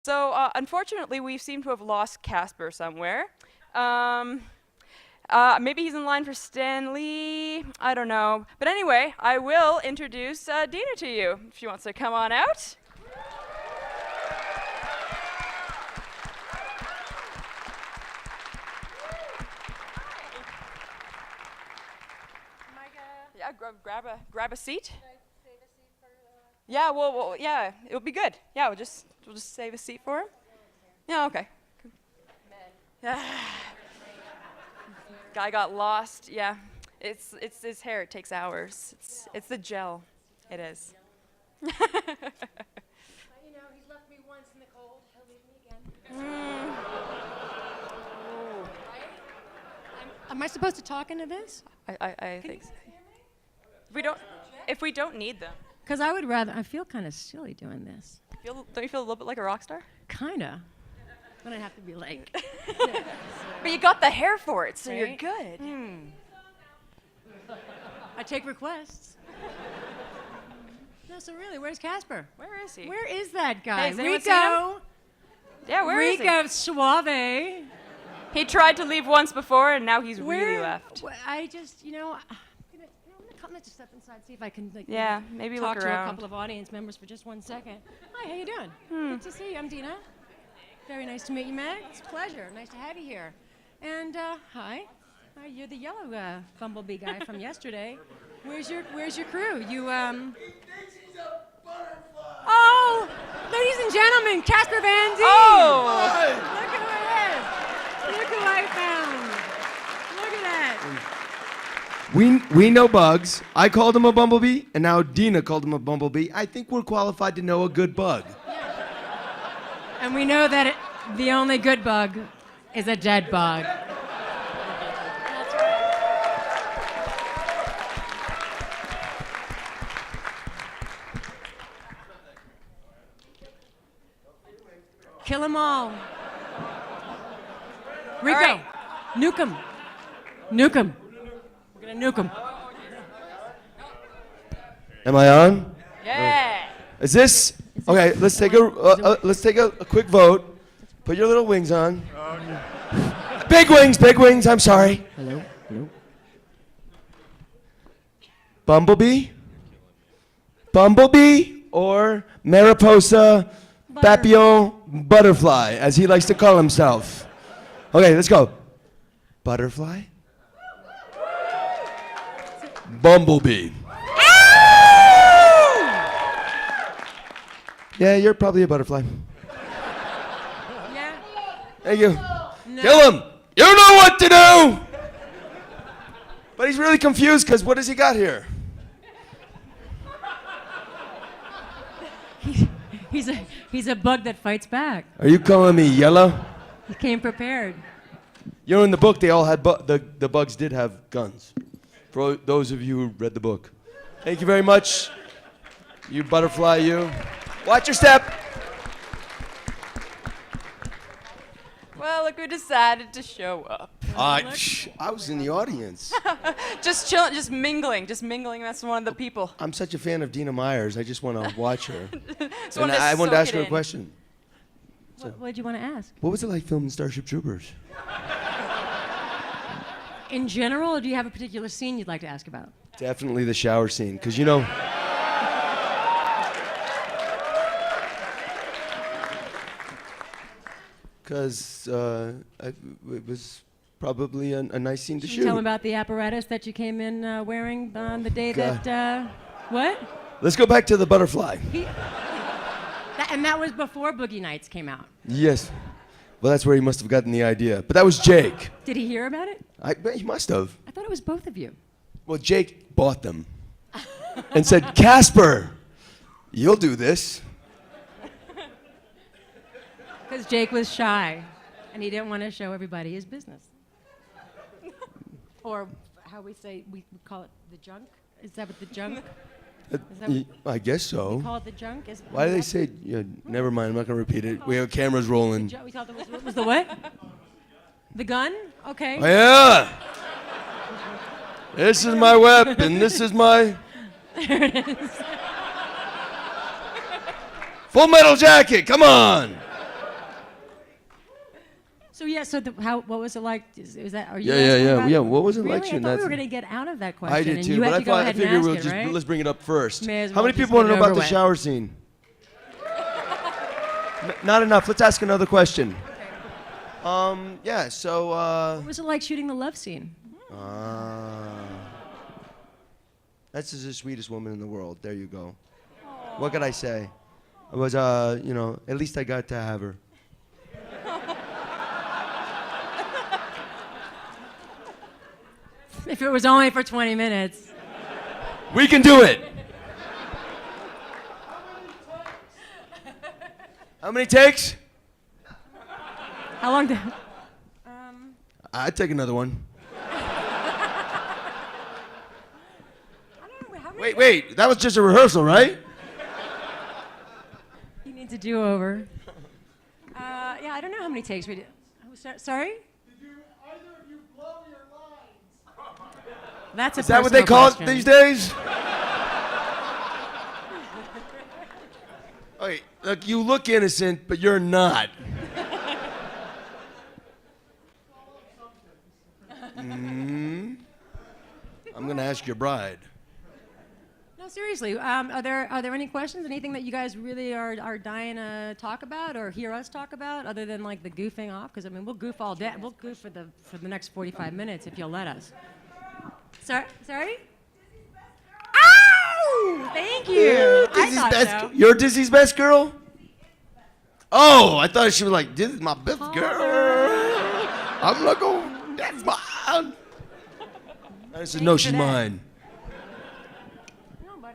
So, unfortunately, we seem to have lost Casper somewhere. Maybe he's in line for Stanley. I don't know. But anyway, I will introduce Dina to you, if she wants to come on out. Yeah, grab a seat. Yeah, well, yeah, it'll be good. Yeah, we'll just save a seat for him. Yeah, okay. Yeah. Guy got lost. Yeah, it's his hair. It takes hours. It's the gel. It is. You know, he's left me once in the cold. He'll leave me again. Am I supposed to talk into this? I think so. If we don't need them. Because I feel kind of silly doing this. Don't you feel a little bit like a rock star? Kinda. But I have to be like. But you got the hair for it, so Right? you're good. I take requests. No, so really, where's Casper? Where is he? Where is that guy? Hey, has anyone seen him? Rico! Yeah, where is he? Rico Suave. He tried to leave once before, and now he's really left. I just, I'm gonna just step inside, see if I can Yeah, maybe talk look to around. a couple of audience members for just 1 second. Hi, how you doing? Good to see you. I'm Dina. Very nice to meet you, Meg. It's a pleasure. Nice to have you here. And hi. You're the yellow bumblebee guy from yesterday. Where's your crew? You He thinks he's a butterfly. Oh, ladies and gentlemen, Casper Van Dien. Oh! Look who it is. Look who I found. Look at that. We know bugs. I called him a bumblebee, and now Dina called him a bumblebee. I think we're qualified to know a good bug. And we know that the only good bug is a dead bug. That's right. Kill 'em all. Rico, right. nuke 'em. Nuke 'em. We're gonna nuke 'em. Am I on? Yeah. Is this okay? Let's take a quick vote. Put your little wings on. Big wings, big wings. I'm sorry. Hello. Bumblebee or Mariposa Papillon Butterfly, as he likes to call himself. Okay, let's go. Butterfly. Bumblebee. Yeah, you're probably a butterfly. Yeah. Thank you. No. Kill him. You know what to do. But he's really confused because what has he got here? He's a bug that fights back. Are you calling me yellow? He came prepared. You know, in the book, they all had the bugs did have guns. For those of you who read the book. Thank you very much. You butterfly, you. Watch your step. Well, look who decided to show up. I was in the audience. Just chilling, just mingling as one of the people. I'm such a fan of Dina Myers. I just want to watch her. Just And wanted to I wanted to soak ask it her a in. question. What did you want to ask? What was it like filming Starship Troopers? In general, or do you have a particular scene you'd like to ask about? Definitely the shower scene, because you know. Because it was probably a nice scene to Can shoot. you tell me about the apparatus that you came in wearing on the day that, what? Let's go back to the butterfly. And that was before Boogie Nights came out. Yes. Well, that's where he must have gotten the idea. But that was Jake. Did he hear about it? He must have. I thought it was both of you. Well, Jake bought them and said, Casper, you'll do this. Because Jake was shy, and he didn't want to show everybody his business. Or how we say, we call it the junk? Is that what the junk? I guess so. We call it the junk? Why do they say, never mind, I'm not going to repeat it. We have cameras rolling. We call it what was the what? The gun? Okay. Oh, yeah. This is my weapon. This is my... There it is. Full Metal Jacket, come on. Yeah. So what was it like? Is that? Are you? Yeah. asking about it? What was it Really? like I shooting thought we that? were going to get out of that question. I did and too, you but have to go ahead and figured ask it, right? let's bring it up first. May as How well many just people want to get know it about the over shower scene? Not enough. Let's ask another question. Yeah. So. What was it like shooting the love scene? That's just the sweetest woman in the world. There you go. What could I say? It was, at least I got to have her. If it was only for 20 minutes. We can do it. How many takes? How long did? I'd take another one. I don't know. How many? Wait. That was just a rehearsal, right? He needs a do-over. Yeah, I don't know how many takes we did. Sorry? That's a Is that what they call it these days? Wait, look, you look innocent, but you're not. I'm gonna ask your bride. No, seriously. Are there any questions? Anything that you guys really are dying to talk about or hear us talk about, other than like the goofing off? Because I mean, we'll goof all day. We'll goof for the next 45 minutes if you'll let us. Sorry? Ow! Thank you. I thought so. You're Dizzy's best girl? Oh, I thought she was like, this is my best girl. I'm not going, that's mine. I said, no, she's mine. No, but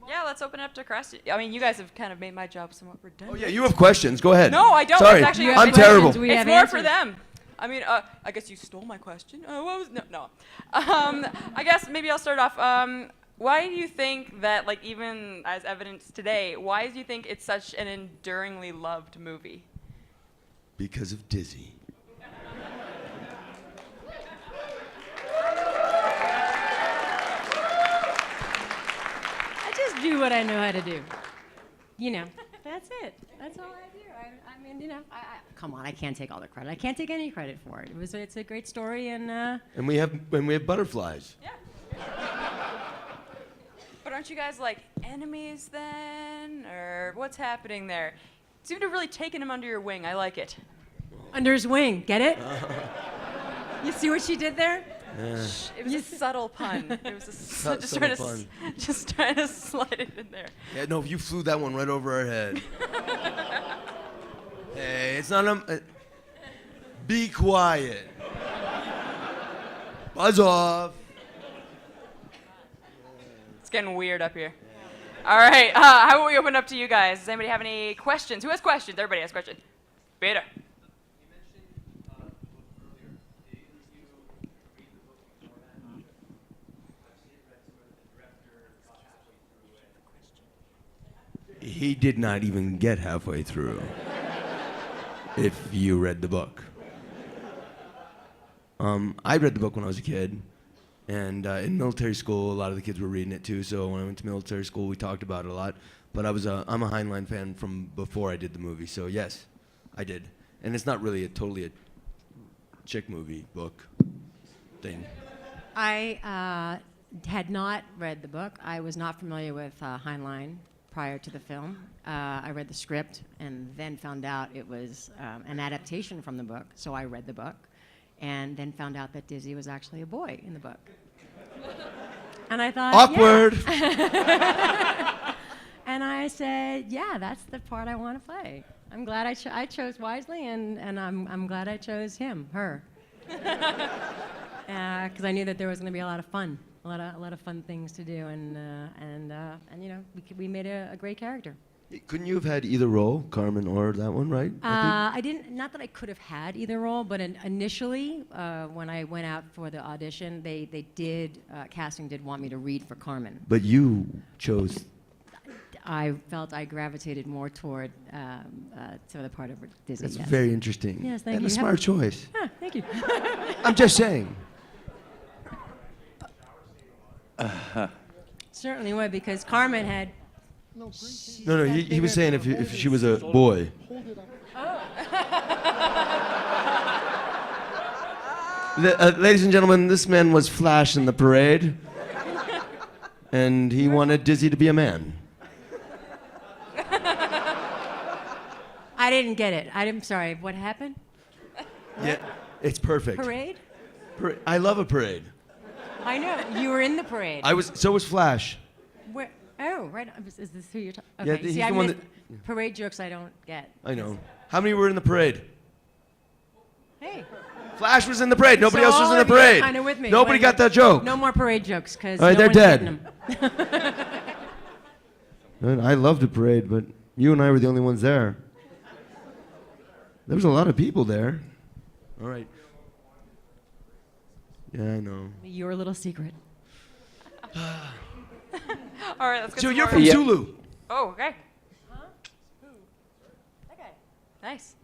Yeah, let's open it up to questions. I mean, you guys have kind of made my job somewhat Oh, redundant. yeah, you have questions. Go ahead. No, I don't. Sorry, It's actually, You have I'm questions, terrible. we It's have more for answers. them. I mean, I guess you stole my question. What was no. I guess maybe I'll start off. Why do you think that, like, even as evidence today, why do you think it's such an enduringly loved movie? Because of Dizzy. I just do what I know how to do. You know, that's it. That's all I do. I mean, you know, come on, I can't take all the credit. I can't take any credit for it. It's a great story, and And we have butterflies. Yeah. But aren't you guys like enemies then, or what's happening there? Seem to have really taken him under your wing. I like it. under his wing. Get it? You see what she did there? It was a subtle pun. It was just subtle trying to pun. just trying to slide it in there. Yeah, no, you flew that one right over our head. Hey, it's not be quiet. Buzz off. It's getting weird up here. All right, how about we open up to you guys? Does anybody have any questions? Who has questions? Everybody has questions. Beta. He did not even get halfway through. If you read the book. I read the book when I was a kid, and in military school, a lot of the kids were reading it too. So when I went to military school, we talked about it a lot. But I'm a Heinlein fan from before I did the movie. So yes, I did. And it's not really totally a chick movie book thing. I had not read the book. I was not familiar with Heinlein prior to the film. I read the script and then found out it was an adaptation from the book. So I read the book and then found out that Dizzy was actually a boy in the book. And I thought, Awkward. Yeah. And I said, yeah, that's the part I want to play. I'm glad I chose wisely, and I'm glad I chose him, her. Because I knew that there was going to be a lot of fun, a lot of fun things to do, and you know, we made a great character. Couldn't you have had either role, Carmen or that one, right? I didn't. Not that I could have had either role, but initially, when I went out for the audition, they did casting did want me to read for Carmen. But you chose. I felt I gravitated more toward the part of Dizzy. That's yes. very interesting. Yes, thank and you. a smart choice. Ah, thank you. I'm just saying. Certainly would, because Carmen had. No, he was saying if she was a boy. Ladies and gentlemen, this man was Flash in the parade, and he wanted Dizzy to be a man. I didn't get it. I'm sorry. What happened? Yeah, it's perfect. Parade? I love a parade. I know. You were in the parade. So was Flash. Where? Oh, right. Is this who you're talking? Yeah, Okay. he's See, the I one missed parade jokes. I don't get. I know. How many were in the parade? Hey. Flash was in the parade. Nobody So else was all in the of you parade. Kind of with me. Nobody Wait, got that joke. No more parade jokes because All right, no they're one's dead. getting them. I loved the parade, but you and I were the only ones there. There was a lot of people there. All right. Yeah, I know. Your little secret. All right, let's get So some you're more- from Zulu. Oh, okay. Huh? Who? That guy. Nice.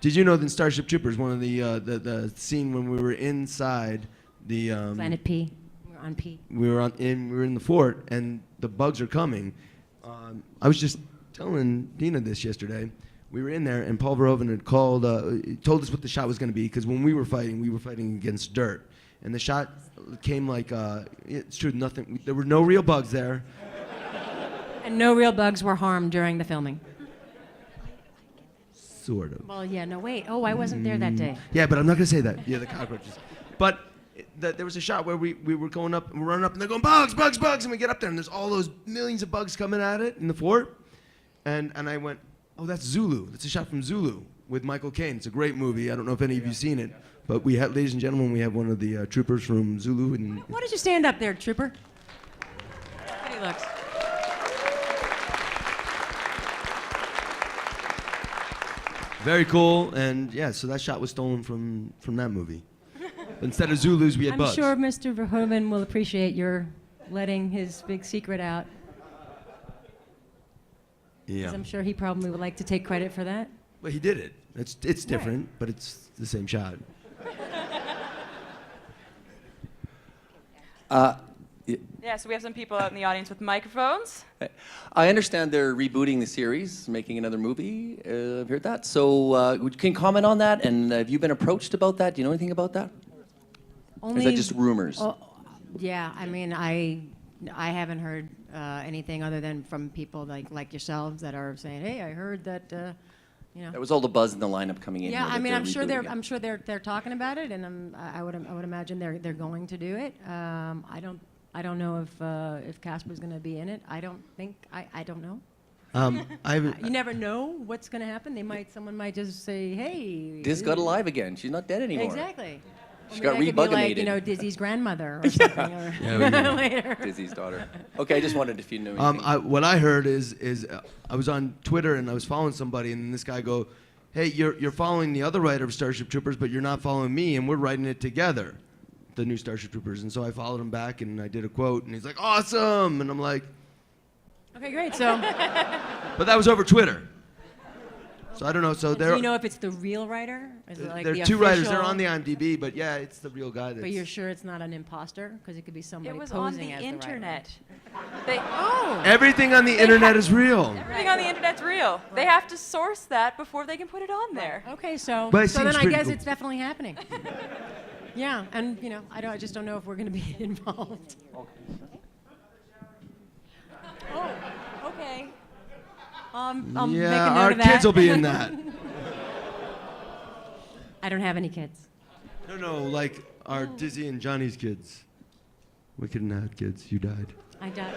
Did you know that in Starship Troopers, one of the scene when we were inside the Planet P. We're on P. we were in the fort and the bugs are coming. I was just telling Dina this yesterday. We were in there and Paul Verhoeven had told us what the shot was going to be because when we were fighting against dirt, and the shot came like it's true, nothing. There were no real bugs there. And no real bugs were harmed during the filming. Sort of. Well, yeah, no, wait. Oh, I wasn't there that day. Yeah, but I'm not going to say that. Yeah, the cockroaches. But there was a shot where we were going up, and we're running up, and they're going, bugs, bugs, bugs. And we get up there, and there's all those millions of bugs coming at it in the fort. And I went, oh, that's Zulu. That's a shot from Zulu with Michael Caine. It's a great movie. I don't know if any of you seen it. But we had, ladies and gentlemen, we have one of the troopers from Zulu. And Why don't you stand up there, trooper? How he looks. very cool. And yeah, so that shot was stolen from that movie. Instead of Zulus, we had I'm bugs. sure Mr. Verhoeven will appreciate your letting his big secret out. Yeah. 'Cause I'm sure he probably would like to take credit for that. Well, he did it. It's different, but it's the same shot. Yeah, so we have some people out in the audience with microphones. I understand they're rebooting the series, making another movie. I've heard that. So can you comment on that? And have you been approached about that? Do you know anything about that? Or is that just rumors? Oh, yeah, I mean, I haven't heard anything other than from people like yourselves that are saying, "Hey, I heard that," you know. That was all the buzz in the lineup coming in. Yeah, here I that mean, they're I'm sure rebooting it. they're talking about it, and I would imagine they're going to do it. I don't know if Casper's going to be in it. I don't think I don't know. You never know what's going to happen. Someone might just say, "Hey, Diz got alive again. She's not dead anymore. Exactly. She Or got maybe that could be like, rebuginated. Dizzy's grandmother or something. Or later. Dizzy's daughter. Okay, I just wondered if you knew anything. What I heard is I was on Twitter and I was following somebody and this guy go, "Hey, you're following the other writer of Starship Troopers, but you're not following me, and we're writing it together, the new Starship Troopers." And so I followed him back and I did a quote and he's like, "Awesome!" And I'm like, Okay, great. So, but that was over Twitter. So I don't know. So do there you know if it's the real writer? Is it like there are the two writers. They're official- on the IMDb, but yeah, it's the real guy. But you're sure it's not an imposter? Because it could be somebody It was on posing the as internet. Oh. Everything on the internet is real. Everything on the internet's real. They have to source that before they can put it on there. Okay, so But it so then seems I pretty guess cool. it's definitely happening. Yeah, and I just don't know if we're going to be involved. Oh, okay. I'll make a Yeah, note our of that. kids will be in that. I don't have any kids. No, like our Dizzy and Johnny's kids. We couldn't have kids. You died. I died.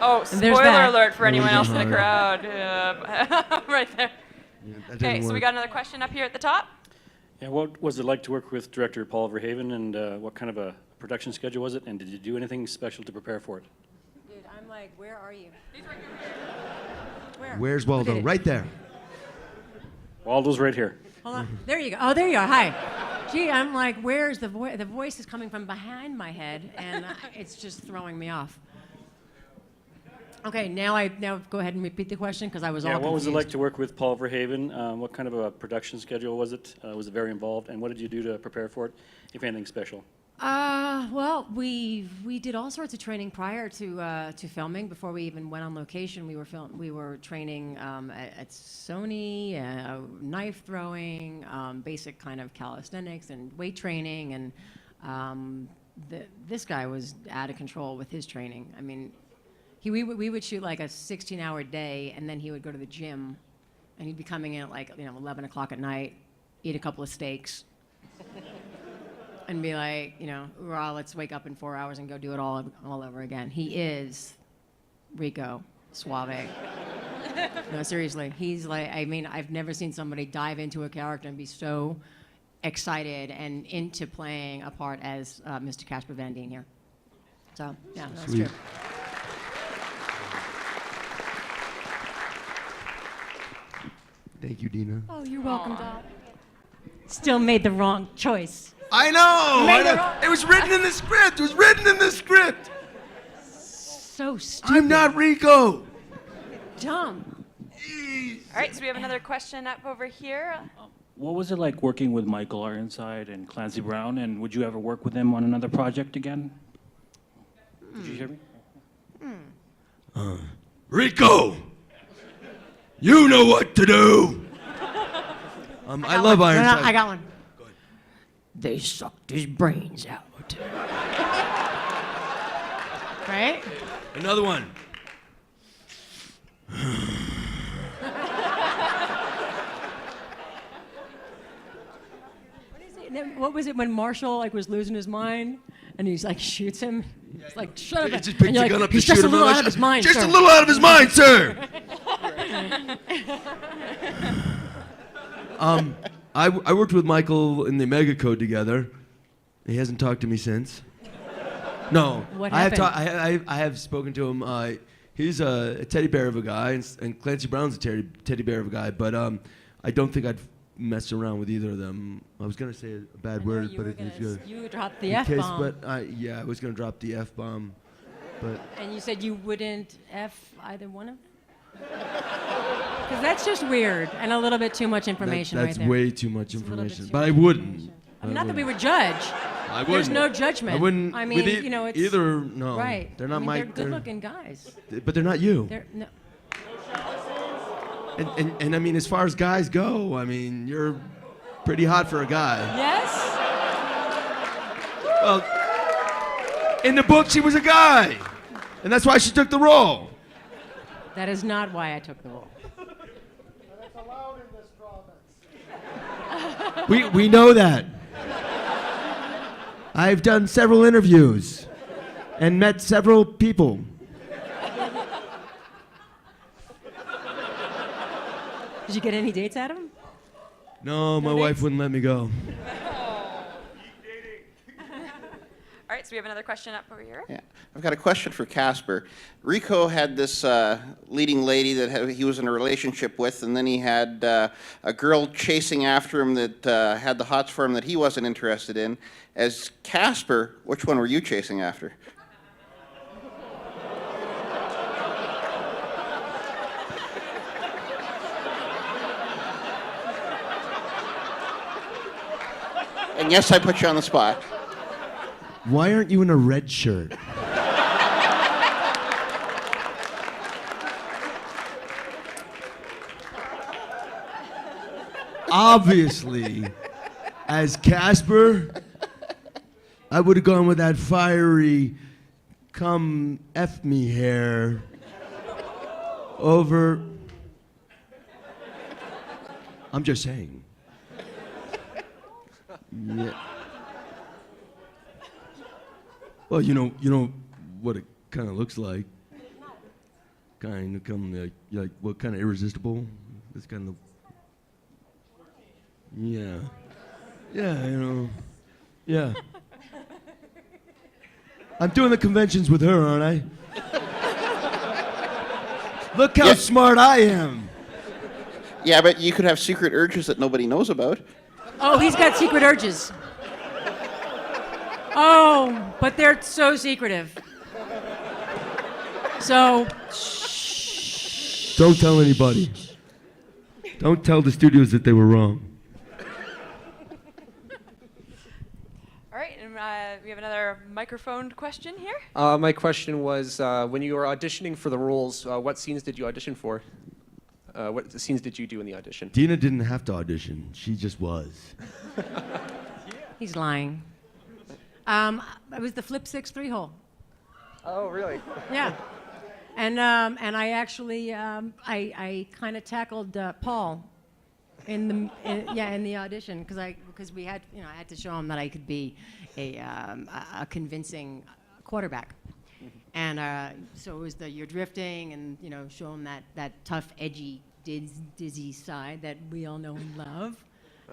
Oh, And there's spoiler that. alert for anyone That else was in the hard. crowd. Yeah. Right there. Yeah, that Okay, didn't so we work. got another question up here at the top. Yeah, what was it like to work with director Paul Verhoeven, and what kind of a production schedule was it, and did you do anything special to prepare for it? Dude, I'm like, where are you? Where? Where's Who Waldo? did it? Right there. Waldo's right here. Hold on. There you go. Oh, there you are. Hi. Gee, I'm like, where's the voice? The voice is coming from behind my head, and it's just throwing me off. Okay, now go ahead and repeat the question because I was all Yeah, confused. what was it like to work with Paul Verhoeven? What kind of a production schedule was it? Was it very involved? And what did you do to prepare for it, if anything special? Well, we did all sorts of training prior to filming. Before we even went on location, we were training at Sony, knife throwing, basic kind of calisthenics and weight training, and this guy was out of control with his training. I mean, we would shoot like a 16-hour day, and then he would go to the gym, and he'd be coming in at like 11 o'clock at night, eat a couple of steaks. And be like, "Well, let's wake up in 4 hours and go do it all over again." He is Rico Suave. No, seriously. He's like, I've never seen somebody dive into a character and be so excited and into playing a part as Mr. Casper Van Dien here. So, yeah, that's Sweet. true. Thank you, Dina. Oh, you're welcome, doll. Still made the wrong choice. I know. Made it wrong. It was written in the script. It was written in the script. So stupid. I'm not Rico. Dumb. All right, so we have another question up over here. What was it like working with Michael Ironside and Clancy Brown, and would you ever work with them on another project again? Did you hear me? Rico, you know what to do. I love Ironside. No, I got one. They sucked his brains out. Right? Another one. What was it when Marshall was losing his mind and he's shoots him? He's like, shut up. He just And picked you're the gun up to he's shoot just a him. little out of his mind, Just sir. a little out of his mind, sir. I worked with Michael in the Mega Code together. He hasn't talked to me since. No. What I have happened? I have spoken to him. He's a teddy bear of a guy, and Clancy Brown's a teddy bear of a guy. But I don't think I'd mess around with either of them. I was gonna say a bad word, but it was good. You dropped the In case, F-bomb. but I was gonna drop the F-bomb, but And you said you wouldn't F either one of them? Because that's just weird and a little bit too much information that's right there. way too much It's a little bit information. too But much I wouldn't. information. Not that we would judge. I wouldn't. There's no judgment. I wouldn't. I with mean, it's either. No. right. They're not I mean, my. They're good-looking guys. But they're not you. They're no. And I mean, as far as guys go, I mean, you're pretty hot for a guy. Yes. Well, in the book, she was a guy, and that's why she took the role. That is not why I took the role. We know that. I've done several interviews and met several people. Did you get any dates out of him? No, my No wife dates? wouldn't let me go. All right, so we have another question up over here. Yeah, I've got a question for Casper. Rico had this leading lady that he was in a relationship with, and then he had a girl chasing after him that had the hots for him that he wasn't interested in. As Casper, which one were you chasing after? And yes, I put you on the spot. Why aren't you in a red shirt? Obviously, as Casper, I would have gone with that fiery, come F me hair over. I'm just saying. Yeah. Well, you know what it kind of looks like. Kind of come like what kind of irresistible? It's kind of. Yeah. Yeah, Yeah. I'm doing the conventions with her, aren't I? Look how smart I am. Yeah, but you could have secret urges that nobody knows about. Oh, he's got secret urges. Oh, but they're so secretive. So, Don't tell anybody. Don't tell the studios that they were wrong. All right, and we have another microphone question here. My question was, when you were auditioning for the roles, what scenes did you audition for? What scenes did you do in the audition? Dina didn't have to audition. She just was. He's lying. It was the Flip 6 3-hole. Oh, really? Yeah. And I actually, I kind of tackled Paul in the audition because we had, I had to show him that I could be a convincing quarterback. And so it was you're drifting and, show him that tough, edgy, dizzy side that we all know and love.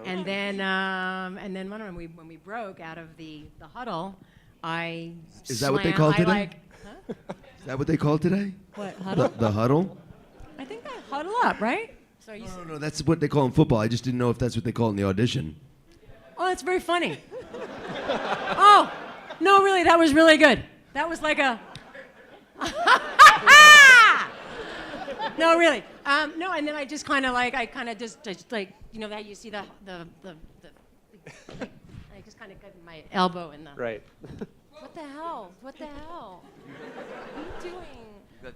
And then when we broke out of the huddle, Is that what they call today? Huh? Is that what they call today? What, huddle? The huddle? I think they huddle up, right? So you No, that's what they call in football. I just didn't know if that's what they call it in the audition. Oh, that's very funny. Oh, no, really, that was really good. That was like a. No, really. No, and then I just kind of just like, that you see the I just kind of got my elbow in the. Right. What the hell? What the hell? What are you doing?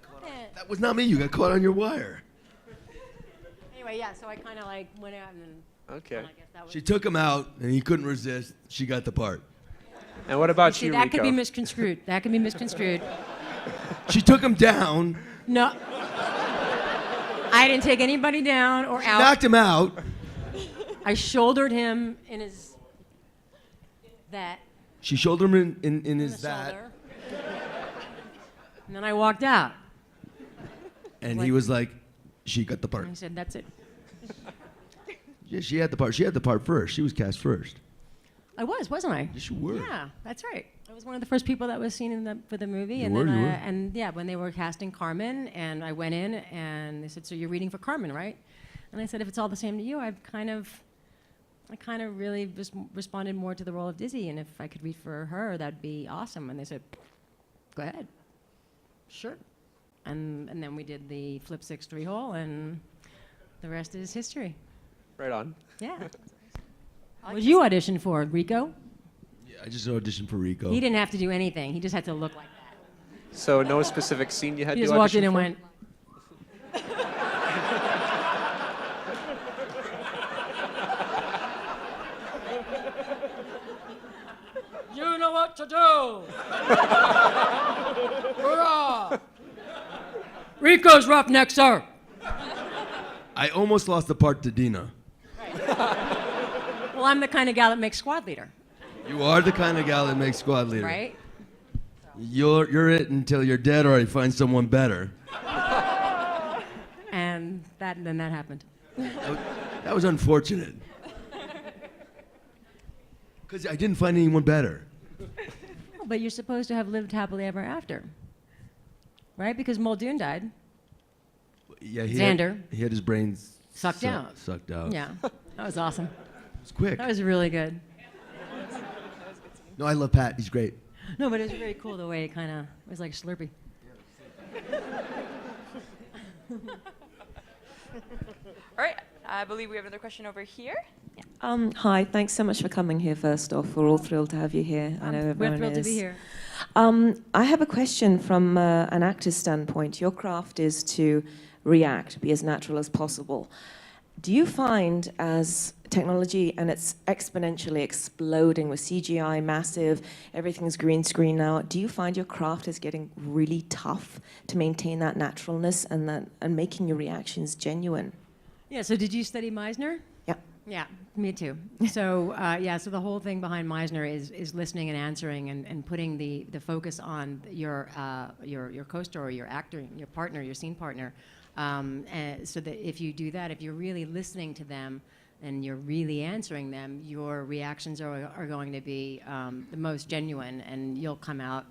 That was not me. You got caught on your wire. Anyway, yeah, so I kind of went out and then. Okay. I guess that was. She took him out, and he couldn't resist. She got the part. And what about See, you, that Rico? could be misconstrued. That could be misconstrued. She took him down, No. I didn't take anybody down or out. knocked him out. I shouldered him in his that. She shouldered him in in his the that, shoulder. And then I walked out. and he was like, she got the part. And I said, "That's it." Yeah, she had the part. She had the part first. She was cast first. I was, wasn't I? Yes, you were. Yeah, that's right. I was one of the first people that was seen for the movie. You and were, then you were. And yeah, when they were casting Carmen, and I went in, and they said, "So you're reading for Carmen, right?" And I said, "If it's all the same to you, I kind of really responded more to the role of Dizzy, and if I could read for her, that'd be awesome." And they said, "Go ahead." Sure. And then we did the Flip 6 3-hole, and the rest is history. Right on. Yeah. What did you audition for, Rico? Yeah, I just auditioned for Rico. He didn't have to do anything. He just had to look like that. So no specific scene you had He to just walked in audition and for? went, "You know what to do." Hurrah! Rico's roughneck, sir. I almost lost the part to Dina. Well, I'm the kind of gal that makes squad leader, You are the kind of gal that makes squad leader. right? You're it until you're dead or I find someone better. And then that happened. That was unfortunate. Because I didn't find anyone better. But you're supposed to have lived happily ever after, right? Because Muldoon died. Yeah, Xander. He had his brains Sucked out. Sucked out. Yeah, that was awesome. It was quick. That was really good. No, I love Pat. He's great. No, but it was very cool the way it kind of was like Slurpee. All right, I believe we have another question over here. Hi, thanks so much for coming here first off. We're all thrilled to have you here. I know We're everyone thrilled is. to be here. I have a question from an actor's standpoint. Your craft is to react, be as natural as possible. Do you find as technology, and it's exponentially exploding with CGI, massive, everything's green screen now, do you find your craft is getting really tough to maintain that naturalness and making your reactions genuine? Yeah, so did you study Meisner? Yeah. Yeah, me too. So so the whole thing behind Meisner is listening and answering and putting the focus on your co-star, your actor, your partner, your scene partner, so that if you do that, if you're really listening to them and you're really answering them, your reactions are going to be the most genuine, and you'll come out,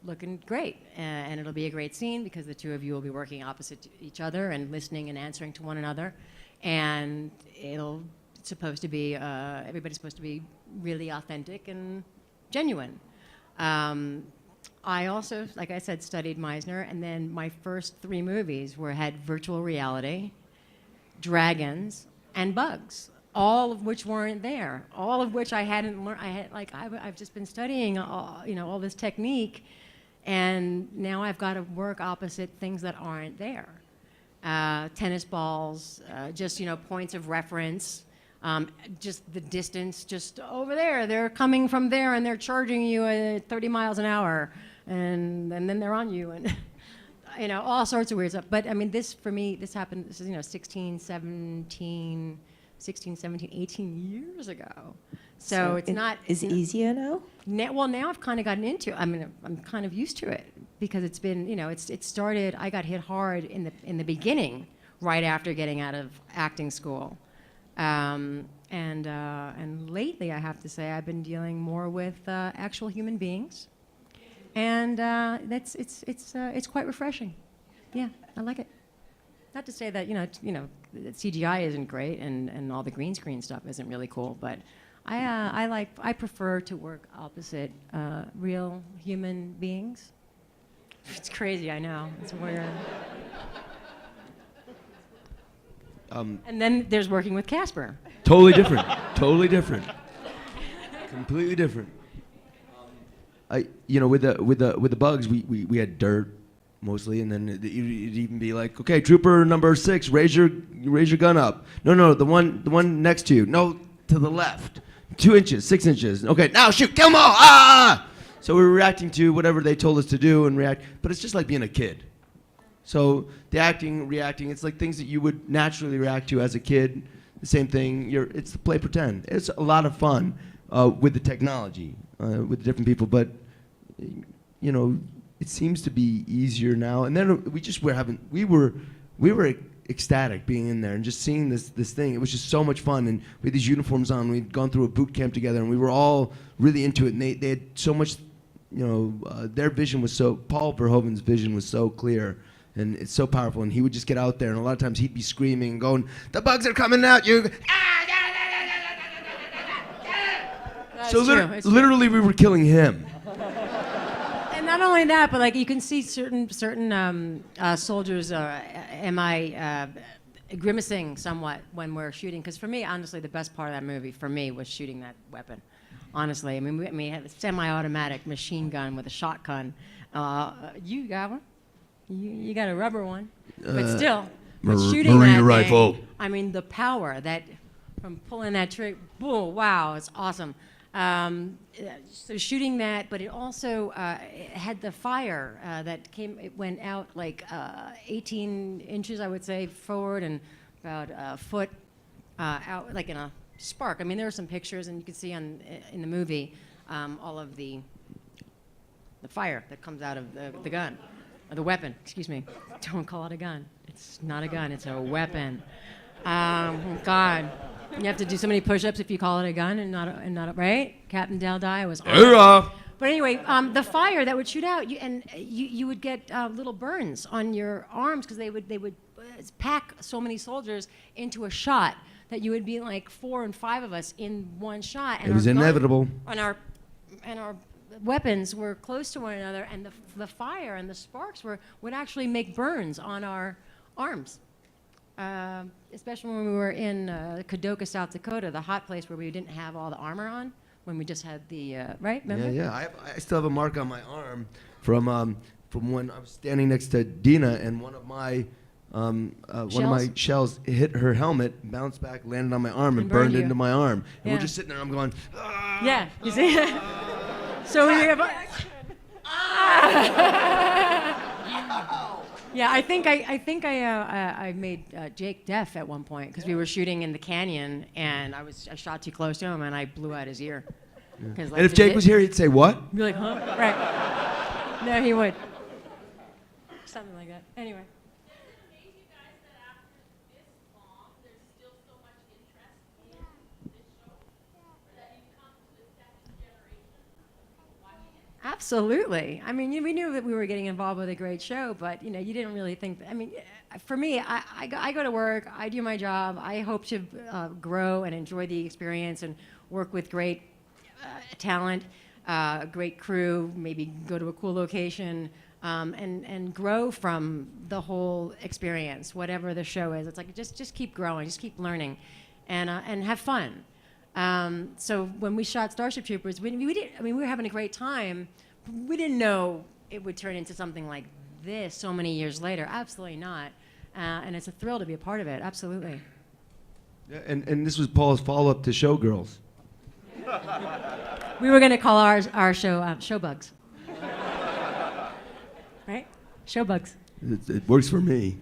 looking great, and it'll be a great scene because the two of you will be working opposite each other and listening and answering to one another, and it's supposed to be everybody's supposed to be really authentic and genuine. I also, like I said, studied Meisner, and then my first 3 movies had virtual reality, dragons, and bugs. all of which weren't there, all of which I hadn't learned. I've just been studying all this technique, and now I've got to work opposite things that aren't there. Tennis balls, just points of reference, just the distance, just over there. They're coming from there and they're charging you at 30 miles an hour, and then they're on you, and all sorts of weird stuff. But I mean, this for me, this happened. This is 16, 17, 18 years ago. So it's not. Is it easier now? Well, now I've kind of gotten into it. I mean, I'm kind of used to it because it's been, it started. I got hit hard in the beginning, right after getting out of acting school, and lately I have to say I've been dealing more with actual human beings, and it's quite refreshing. Yeah, I like it. Not to say that that CGI isn't great and all the green screen stuff isn't really cool, but I prefer to work opposite real human beings. It's crazy, I know. It's weird. And then there's working with Casper. Totally different. Totally different. Completely different. With the bugs, we had dirt mostly, and then it'd even be like, okay, trooper number 6, raise your gun up. No, the one next to you. No, to the left. 2 inches, 6 inches. Okay, now shoot, kill them all. Ah! So we were reacting to whatever they told us to do and react, but it's just like being a kid. So the acting, reacting, it's like things that you would naturally react to as a kid. The same thing. It's play pretend. It's a lot of fun with the technology, with different people, but it seems to be easier now. And then we were ecstatic being in there and just seeing this thing. It was just so much fun, and we had these uniforms on. We'd gone through a boot camp together, and we were all really into it. And they had so much, their vision was Paul Verhoeven's vision was so clear, and it's so powerful. And he would just get out there, and a lot of times he'd be screaming and going, "The bugs are coming out! You!" So literally, we were killing him. And not only that, but like you can see certain soldiers grimacing somewhat when we're shooting. Because for me, honestly, the best part of that movie for me was shooting that weapon. Honestly, I mean, we had a semi-automatic machine gun with a shotgun. You got one. You got a rubber one. But still, shooting Marine that rifle. thing, I mean, the power that from pulling that trigger. Boom! Wow, it's awesome. So shooting that, but it also had the fire that came. It went out like 18 inches, I would say, forward, and about a foot out, like in a spark. I mean, there are some pictures, and you can see in the movie all of the fire that comes out of the gun, or the weapon. Excuse me. Don't call it a gun. It's not a gun. It's a weapon. God. You have to do so many push-ups if you call it a gun and not a, right? Captain Del Dye was awesome. But anyway, the fire that would shoot out, you would get little burns on your arms because they would pack so many soldiers into a shot that you would be like 4 and 5 of us in one shot. And it was inevitable. And our weapons were close to one another, and the fire and the sparks would actually make burns on our arms. Especially when we were in Kadoka, South Dakota, the hot place where we didn't have all the armor on, when we just had the, right? Remember? Yeah. I still have a mark on my arm from when I was standing next to Dina, and one of my shells hit her helmet, bounced back, landed on my arm, and burned into my arm. And we're just sitting there, I'm going, ah! Yeah, you see? So we have... Yeah, I think I made Jake deaf at one point because we were shooting in the canyon, and I shot too close to him, and I blew out his ear. Yeah. Like, and if Jake was here, he'd say what? He'd be like, huh? Right. No, he would. Something like that. Anyway. Absolutely. I mean, we knew that we were getting involved with a great show, but you didn't really think. I mean, for me, I go to work, I do my job, I hope to grow and enjoy the experience and work with great talent, great crew, maybe go to a cool location, and grow from the whole experience, whatever the show is. It's like just keep growing, just keep learning. and have fun. So when we shot Starship Troopers, we didn't. I mean, we were having a great time. We didn't know it would turn into something like this so many years later. Absolutely not. And it's a thrill to be a part of it. Absolutely. Yeah, and this was Paul's follow-up to Showgirls. We were going to call our show Showbugs. Right? Showbugs. It works for me.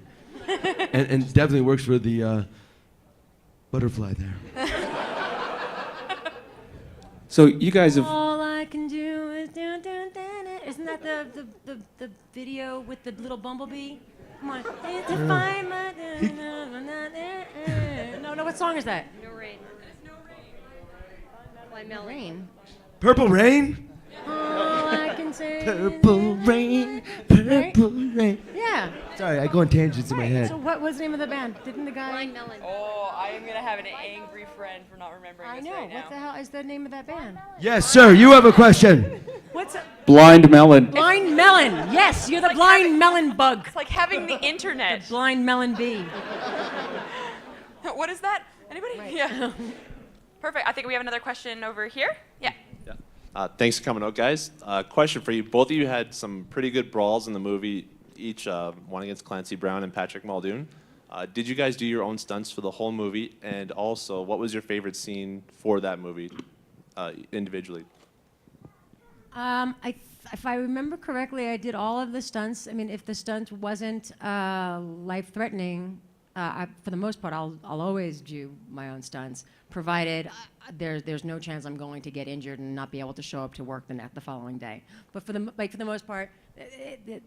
and definitely works for the butterfly there. So you guys have. All I can do is do. Isn't that the video with the little bumblebee? Come on. To find my. No, what song is that? No rain. No rain. Purple Rain? All I can say. Purple rain, purple rain. Yeah. Sorry, I go on tangents in my head. So what was the name of the band? Didn't the guy? Blind melon. Oh, I am gonna have an angry friend for not remembering I this know. right now. What the hell is the name of that band? Yes, sir, you have a question. What's it? Blind melon. Blind melon. Yes, you're the blind melon bug. It's like having the internet. Blind melon bee. What is that? Anybody? Yeah. Perfect. I think we have another question over here. Yeah. Thanks for coming out, guys. Question for you. Both of you had some pretty good brawls in the movie, each one against Clancy Brown and Patrick Muldoon. Did you guys do your own stunts for the whole movie? And also, what was your favorite scene for that movie individually? If I remember correctly, I did all of the stunts. I mean, if the stunt wasn't life-threatening, for the most part, I'll always do my own stunts, provided there's no chance I'm going to get injured and not be able to show up to work the following day. But for the most part,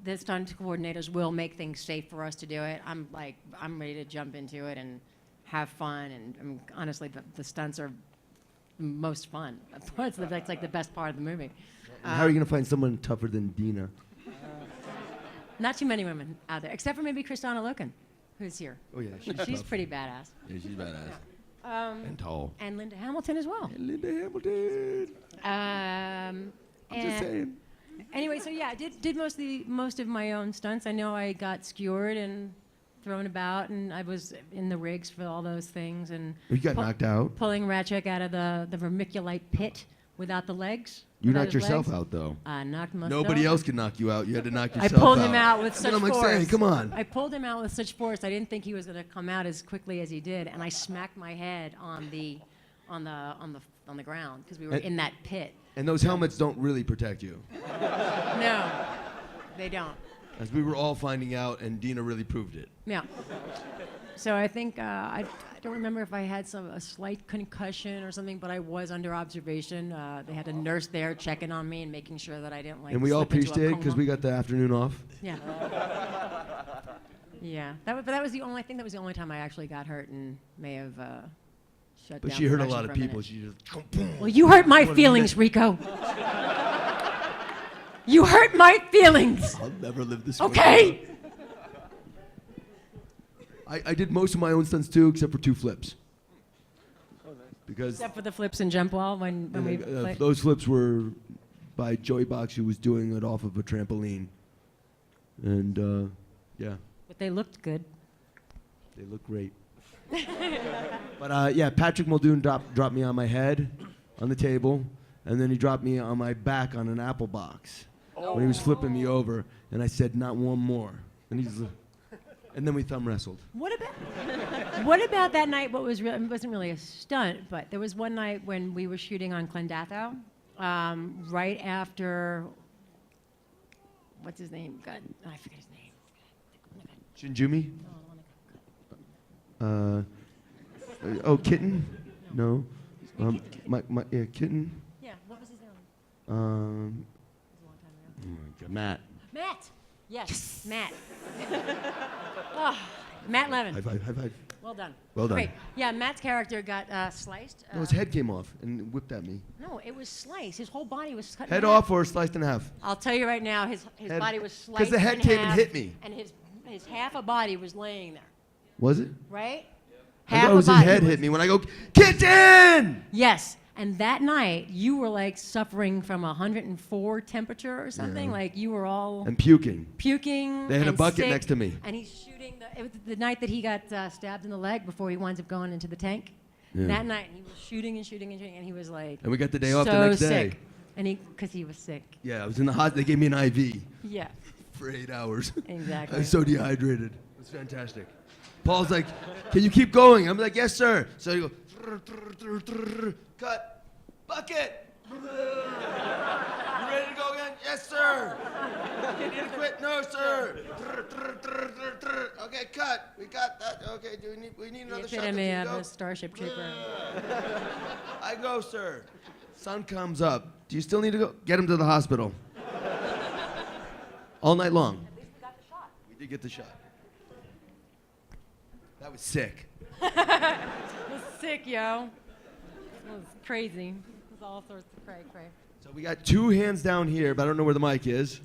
the stunt coordinators will make things safe for us to do it. I'm ready to jump into it and have fun. And honestly, the stunts are the most fun. That's like the best part of the movie. How are you going to find someone tougher than Dina? Not too many women out there, except for maybe Kristana Loken, who's here. Oh, yeah, She's tough. pretty badass. Yeah, she's badass. And tall. And Linda Hamilton as well. And Linda Hamilton. I'm just saying. Anyway, so yeah, I did most of my own stunts. I know I got skewered and thrown about, and I was in the rigs for all those things. And You got knocked out. Pulling Ratchek out of the vermiculite pit without the legs. You without knocked his yourself legs. out, though. I knocked myself. Nobody else could knock you out. You had to knock yourself I out. pulled him out with such I'm force. like saying, come on. I pulled him out with such force. I didn't think he was going to come out as quickly as he did, and I smacked my head on the ground because we were in that pit. And those helmets don't really protect you. No, they don't. As we were all finding out, and Dina really proved it. Yeah. So I think I don't remember if I had a slight concussion or something, but I was under observation. They had a nurse there checking on me and making sure that I didn't And we all slip into a appreciate it because coma. we got the afternoon off. Yeah. Yeah. But that was the only. I think that was the only time I actually got hurt and may have shut down. But she hurt a production lot for of people. minute. She just. Boom. Well, you hurt my feelings, Rico. You hurt my feelings. I'll never live this way. Okay. I did most of my own stunts too, except for 2 flips. Because Except for the flips and jump wall when we. Played. those flips were by Joey Box, who was doing it off of a trampoline. And yeah, But they looked good. they look great. But yeah, Patrick Muldoon dropped me on my head on the table, and then he dropped me on my back on an apple box when he was flipping me over, and I said, "Not one more." And then we thumb wrestled. What about that night? It wasn't really a stunt, but there was one night when we were shooting on Clondatho, right after. What's his name? God, I forget his name. Shinjumi? Oh, Kitten? No. Yeah, Kitten. Yeah, what was his name? Oh my God, Matt. Matt. Yes, Matt. Oh, Matt Levin. High five, high five. Well done. Well done. Great. Yeah, Matt's character got sliced. No, his head came off and whipped at me. No, it was sliced. His whole body was cut. Head in half. off or sliced in half? I'll tell you right now, his Head- body was sliced. 'cause the head in came and half, hit me. And his half a body was laying there. Was it? Right? I Half thought it a was his body head was- hit me when I go, Kitten! Yes. And that night, you were like suffering from 104 temperature or something. Yeah. Like you were all And puking. puking. They had a and bucket sick, next to me. And he's shooting. It was the night that he got stabbed in the leg before he winds up going into the tank. Yeah. That night, he was shooting and shooting and shooting, and he was like, And we got the day off the so next day. sick. And because he was sick. Yeah, I was in the hot. They gave me an IV Yeah, for 8 hours. I exactly. was so dehydrated. It was fantastic. Paul's like, "Can you keep going?" I'm like, "Yes, sir." So you go, cut, bucket. You ready to go again? Yes, sir. You need to quit? No, sir. Okay, cut. We got that. Okay, we need another The shot. epitome Can you of go? a Starship Trooper. I go, sir. Sun comes up. Do you still need to go? Get him to the hospital. All night long. At least we got the shot. We did get the shot. That was sick. It was sick, yo. It was crazy. It was all sorts of cray. So we got 2 hands down here, but I don't know where the mic is.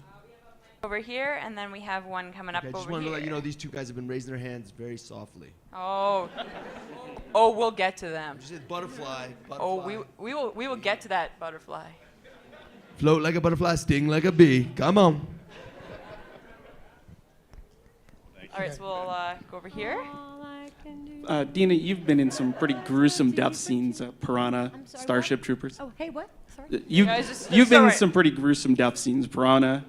Over here, and then we have one coming up Okay, I just over wanted here. to let you know these 2 guys have been raising their hands very softly. Oh. Oh, we'll get to them. Just said butterfly. Oh, we will get to that butterfly. Float like a butterfly, sting like a bee. Come on. All right, so we'll go over here. All I can do. Dina, you've been in some pretty gruesome death scenes, Piranha, I'm sorry, Starship what? Troopers. Oh, hey, what? Sorry. You've, Guys, just- you've been in sorry. some pretty gruesome death scenes, Piranha,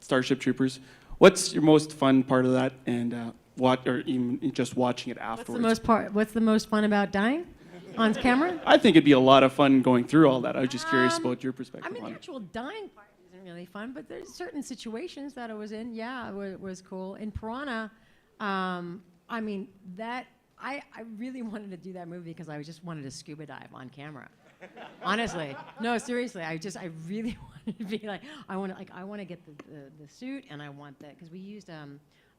Starship Troopers. What's your most fun part of that, and what, or even just watching it afterwards? What's the most fun about dying on camera? I think it'd be a lot of fun going through all that. I was just curious about your perspective I mean, on the it. actual dying part isn't really fun, but there's certain situations that I was in. Yeah, it was cool. In Piranha, I mean, I really wanted to do that movie because I just wanted to scuba dive on camera. Honestly, no, seriously, I really wanted to be like, I want to get the suit, and I want that because we used a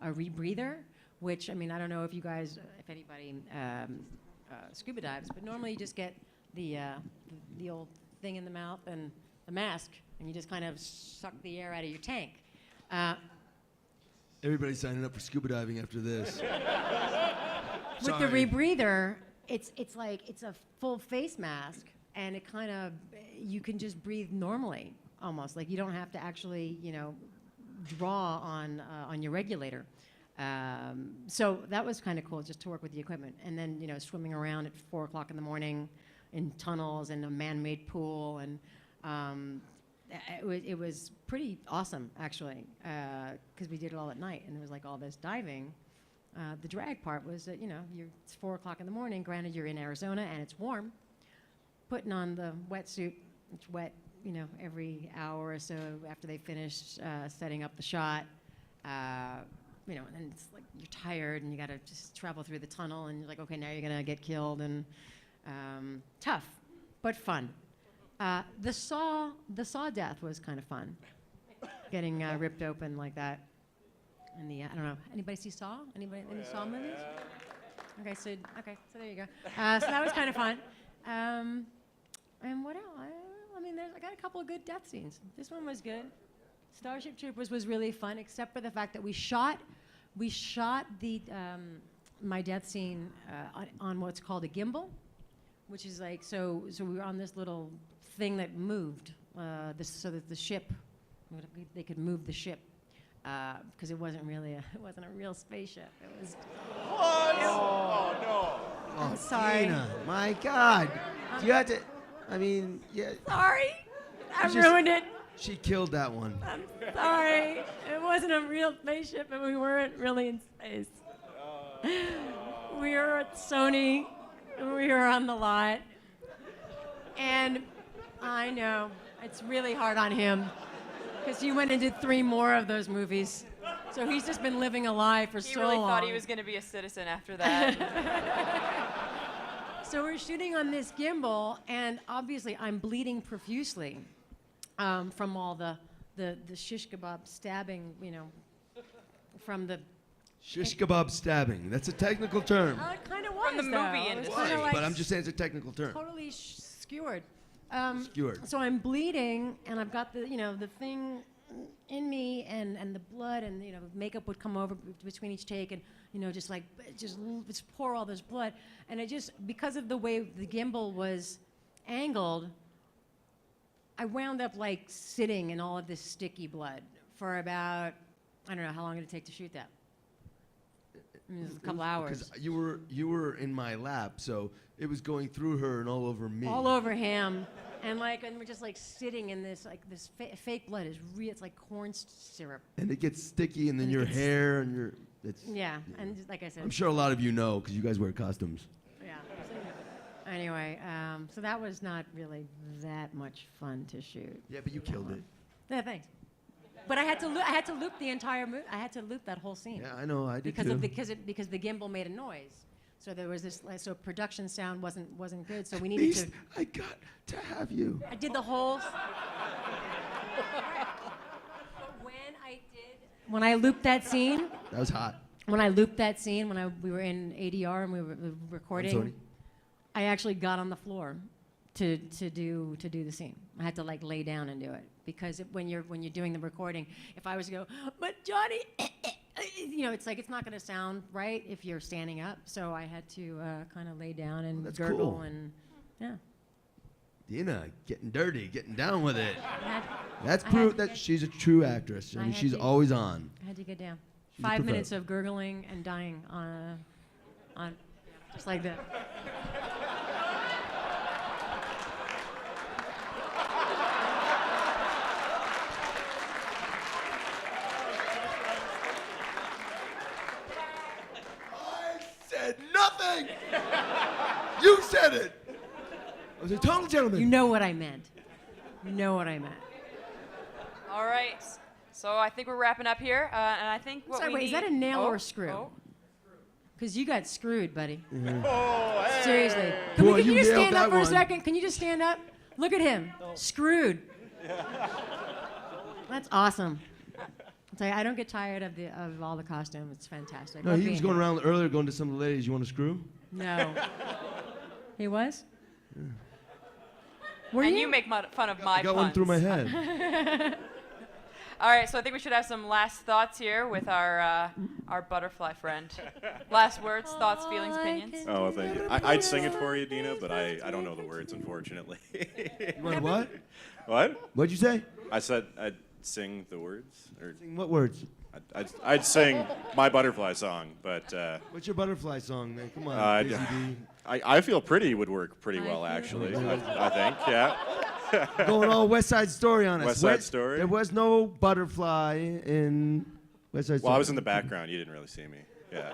rebreather, which, I mean, I don't know if anybody scuba dives, but normally you just get the old thing in the mouth and the mask, and you just kind of suck the air out of your tank. Everybody's signing up for scuba diving after this. With the rebreather, it's a full face mask, and it kind of, you can just breathe normally, almost like you don't have to actually, draw on your regulator. So that was kind of cool, just to work with the equipment, and then swimming around at 4 o'clock in the morning in tunnels and a man-made pool, and it was pretty awesome actually, because we did it all at night, and there was like all this diving. The drag part was that it's 4 o'clock in the morning. Granted, you're in Arizona and it's warm. Putting on the wetsuit, it's wet, every hour or so after they finish setting up the shot. And it's like you're tired and you got to just travel through the tunnel, and you're like, okay, now you're gonna get killed, and tough, but fun. The saw death was kind of fun, getting ripped open like that. And I don't know, anybody see Saw? Anybody any Saw movies? Okay, so there you go. So that was kind of fun. And what else? I mean, I got a couple of good death scenes. This one was good. Starship Troopers was really fun, except for the fact that we shot the my death scene on what's called a gimbal, which is like so we were on this little thing that moved so that the ship, they could move the ship. Because it wasn't a real spaceship. It was. Oh, no. I'm sorry. Dina, my God. You had to, I mean, yeah. Sorry, I It's just- ruined it. She killed that one. I'm sorry. It wasn't a real spaceship, and we weren't really in space. We were at Sony. We were on the lot, and I know it's really hard on him. Because he went and did 3 more of those movies. So he's just been living a lie for He so really long. thought he was going to be a citizen after that. So we're shooting on this gimbal, and obviously I'm bleeding profusely from all the shish kebab stabbing, from the... Shish kebab stabbing. That's a technical term. It kind of was, From the though. movie It was industry. kinda like But I'm just saying it's a technical term. totally skewered. Skewered. So I'm bleeding, and I've got the thing in me, and the blood, and makeup would come over between each take, and just pour all this blood, and it just, because of the way the gimbal was angled, I wound up like sitting in all of this sticky blood for about, I don't know how long did it take to shoot that. It was a couple hours. Because you were in my lap, so it was going through her and all over me. All over him, and we're just like sitting in this fake blood is real. It's like corn syrup. And it gets sticky, and then And it your gets- hair and your. It's. Yeah, and just like I said. I'm sure a lot of you know because you guys wear costumes. Yeah. Anyway, so that was not really that much fun to shoot. Yeah, but you killed it. Yeah, thanks. But I had to loop the entire movie. I had to loop that whole scene. Yeah, I know. I did because too. because the gimbal made a noise. So there was this. So production sound wasn't good. So we At needed least to. I got to have you. I did the whole. When I looped that scene. That was hot. When I looped that scene, we were in ADR and we were recording, Sorry? I actually got on the floor to do the scene. I had to like lay down and do it because when you're doing the recording, if I was to go, but Johnny, it's like it's not going to sound right if you're standing up. So I had to kind of lay down and That's gurgle cool. and yeah. Dina, getting dirty, getting down with it. That's I proof had- that she's a true actress. I I mean, had she's to- always on. I had to get down. She's a 5 prof- minutes of gurgling and dying on just like that. I said nothing. You said it. I was a total gentleman. You know what I meant. You know what I meant. All right. So I think we're wrapping up here, and I think what Sorry, we wait, need... is that a nail Oh, or a screw? oh. Because you got screwed, buddy. Oh, Seriously. Boy, Can you you just nailed stand up that for a one. second? Can you just stand up? Look at him. Screwed. That's awesome. I'll tell you, I don't get tired of all the costume. It's fantastic. No, Love he was being going here. around earlier going to some of the ladies. You want to screw? No. He was? Were And you? you make fun of my I got puns. one through my head. All right, so I think we should have some last thoughts here with our butterfly friend. Last words, thoughts, feelings, opinions. Oh, well, thank you. I'd sing it for you, Dina, but I don't know the words, unfortunately. You want what? What? What'd you say? I said I'd sing the words. Or Sing what words? I'd sing my butterfly song, but What's your butterfly song, man? Come on, Uh, Busy Bee. I feel pretty would work pretty I well, feel actually. pretty. I think, yeah. Going all West Side Story on us. West Side Story? There was no butterfly in West Side Story. Well, I was in the background. You didn't really see me. Yeah.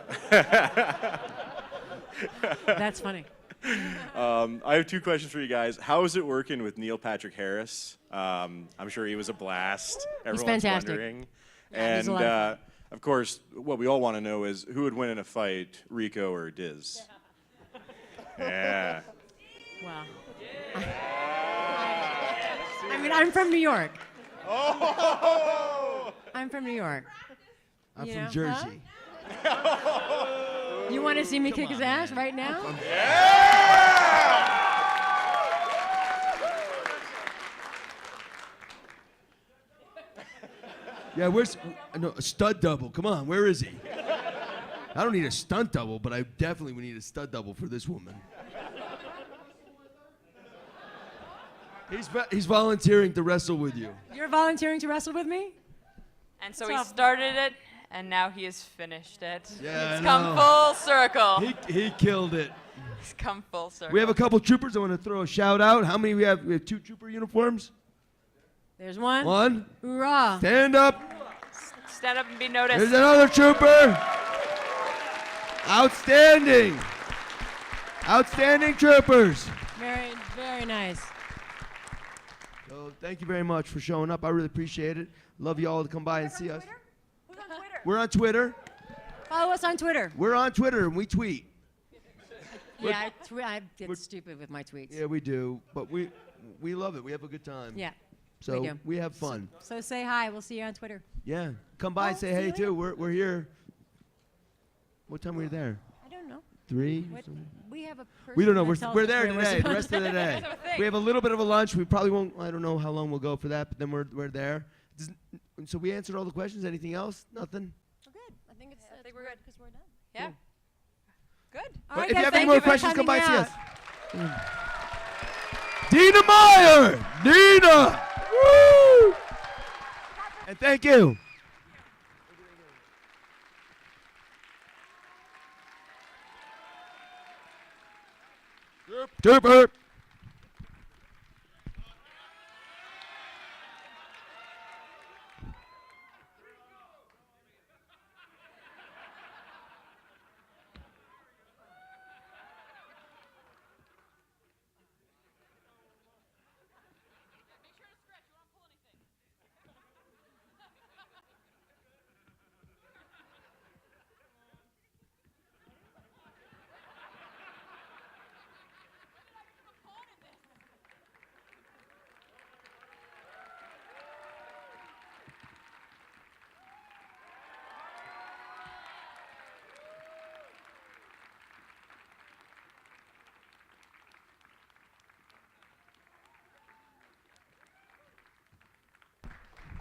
That's funny. I have two questions for you guys. How is it working with Neil Patrick Harris? I'm sure he was a blast. Everyone's fantastic. wondering. Yeah, he's And a lot of fun. of course, what we all want to know is who would win in a fight, Rico or Diz? Yeah. Wow. I mean, I'm from New York. Oh! I'm from New York. I'm You from know, Jersey. You want to see me kick his ass right now? Yeah, where's no a stud double? Come on, where is he? I don't need a stunt double, but I definitely would need a stud double for this woman. He's volunteering to wrestle with you. You're volunteering to wrestle with me? And so What's he up? started it, and now he has finished it. Yeah, it's I come know. full circle. He killed it. It's come full circle. We have a couple troopers. I want to throw a shout out. How many we have? We have 2 trooper uniforms. There's one. One. Hoorah. Stand up. Stand up and be noticed. There's another trooper. Outstanding. Outstanding troopers. Very, very nice. So thank you very much for showing up. I really appreciate it. Love you all to come by and see us. Who's on Twitter? We're on Twitter. Follow us on Twitter. We're on Twitter and we tweet. Yeah, I get stupid with my tweets. Yeah, we do. But we love it. We have a good time. Yeah. So we do. we have fun. So say hi. We'll see you on Twitter. Yeah. Come by and say see hey you too. We're here. What time were you there? I don't know. 3? What, we have a person We don't know. that tells We're us there where we're today. The supposed rest to of the be. day. That's a thing. We have a little bit of a lunch. We probably won't. I don't know how long we'll go for that. But then we're there. So we answered all the questions. Anything else? Nothing. Oh, good. I think it's. I think we're good. because we're done. Yeah. Good. All But right, if guys, you have any thank more for questions, come by coming see out. us. Dina Meyer! Dina! Woo! And thank you. Trooper.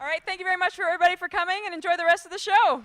All right, thank you very much for everybody for coming, and enjoy the rest of the show.